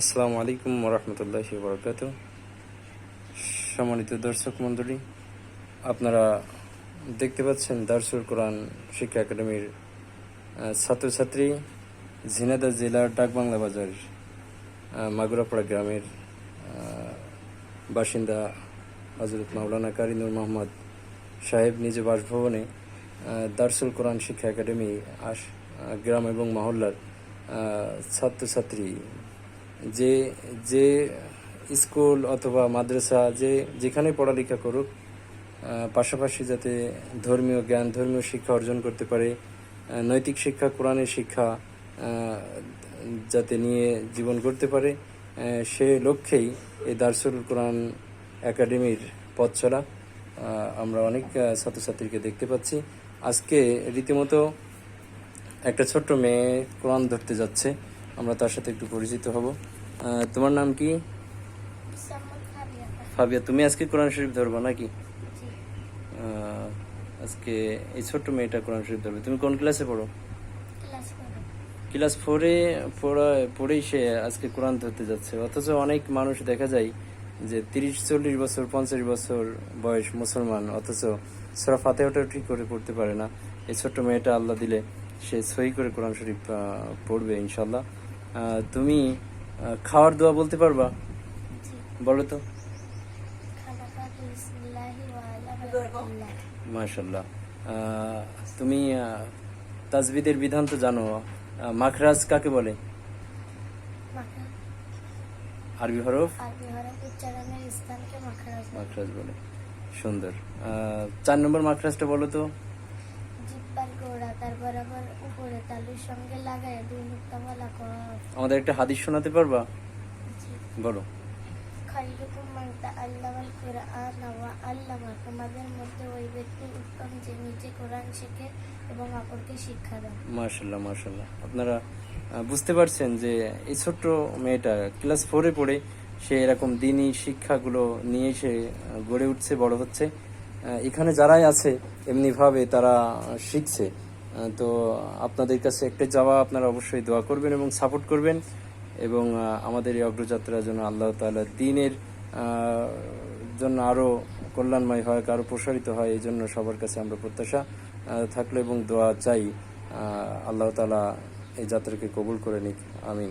আসসালামু আলাইকুম ওরহমতুল্লাহি বরকাতুহ। সম্মানিত দর্শক মণ্ডলী, আপনারা দেখতে পাচ্ছেন দারসুল কোরআন শিক্ষা একাডেমির ছাত্রছাত্রী ঝিনাইদহ জেলার ডাকবাংলা বাজার মাগুরাপাড়া গ্রামের বাসিন্দা হযরত মাওলানা কারি নূর মোহাম্মদ সাহেব নিজ বাসভবনে দারসুল কোরআন শিক্ষা একাডেমি গ্রাম এবং মহল্লার ছাত্রছাত্রী যে যে স্কুল অথবা মাদ্রাসা যেখানে পড়ালেখা করুক, পাশাপাশি যাতে ধর্মীয় জ্ঞান, ধর্মীয় শিক্ষা অর্জন করতে পারে, নৈতিক শিক্ষা, কোরআনের শিক্ষা যাতে নিয়ে জীবন করতে পারে, সে লক্ষ্যেই এই দারসুল কোরআন একাডেমির পথ চলা। আমরা অনেক ছাত্রছাত্রীকে দেখতে পাচ্ছি। আজকে রীতিমতো একটা ছোট্ট মেয়ে কোরআন ধরতে যাচ্ছে, আমরা তার সাথে একটু পরিচিত হব। তোমার নাম কি? ফাবিয়া। তুমি আজকে কোরআন শরীফ ধরবো নাকি? আজকে এই ছোট্ট মেয়েটা কোরআন শরীফ ধরবে। তুমি কোন ক্লাসে পড়ো? ক্লাস 4-এ পড়েই সে আজকে কোরআন ধরতে যাচ্ছে। অথচ অনেক মানুষ দেখা যায় যে 30-40 বছর, 50 বছর বয়স মুসলমান, অথচ সূরা ফাতিহাটা ঠিক করে পড়তে পারে না। এই ছোট্ট মেয়েটা আল্লাহ দিলে সে সহি করে কোরআন শরীফ পড়বে ইনশাল্লাহ। তুমি খাওয়ার দোয়া বলতে পারবা? বলো তো। মাশাআল্লাহ। তুমি তাজবিদের বিধান তো জানো। মাখরাজ কাকে বলে? আরবি হরফ উচ্চারণের স্থানকে মাখরাজ বলে। সুন্দর। 4 নম্বর মাখরাজটা বলো তো। জিহ্বার গোড়া তার বরাবর উপরে তালুর সঙ্গে লাগায় 2 নুক্তা ওয়ালা কফ। আমাদের একটা হাদিস শোনাতে পারবা? বলো। খায়রুকুম মান তাআল্লামাল কুরআন ওয়া আল্লামা। তোমাদের মধ্যে ওই ব্যক্তি উত্তম যে নিজে কোরআন শেখে এবং অপরকে শিক্ষা দেয়। মাশাআল্লাহ, মাশাআল্লাহ। আপনারা বুঝতে পারছেন যে এই ছোট্ট মেয়েটা ক্লাস 4-এ পড়ে সে এরকম দ্বীনি শিক্ষাগুলো নিয়ে সে গড়ে উঠছে, বড় হচ্ছে। এখানে যারাই আছে এমনিভাবে তারা শিখছে। তো আপনাদের কাছে একটা চাওয়া, আপনারা অবশ্যই দোয়া করবেন এবং সাপোর্ট করবেন, এবং আমাদের এই অগ্রযাত্রার জন্য আল্লাহ তাআলা দ্বীনের জন্য আরও কল্যাণময় হয়, আরও প্রসারিত হয়, এই জন্য সবার কাছে আমরা প্রত্যাশা থাকলো এবং দোয়া চাই। আল্লাহ তাআলা এই যাত্রাকে কবুল করে নিক। আমিন।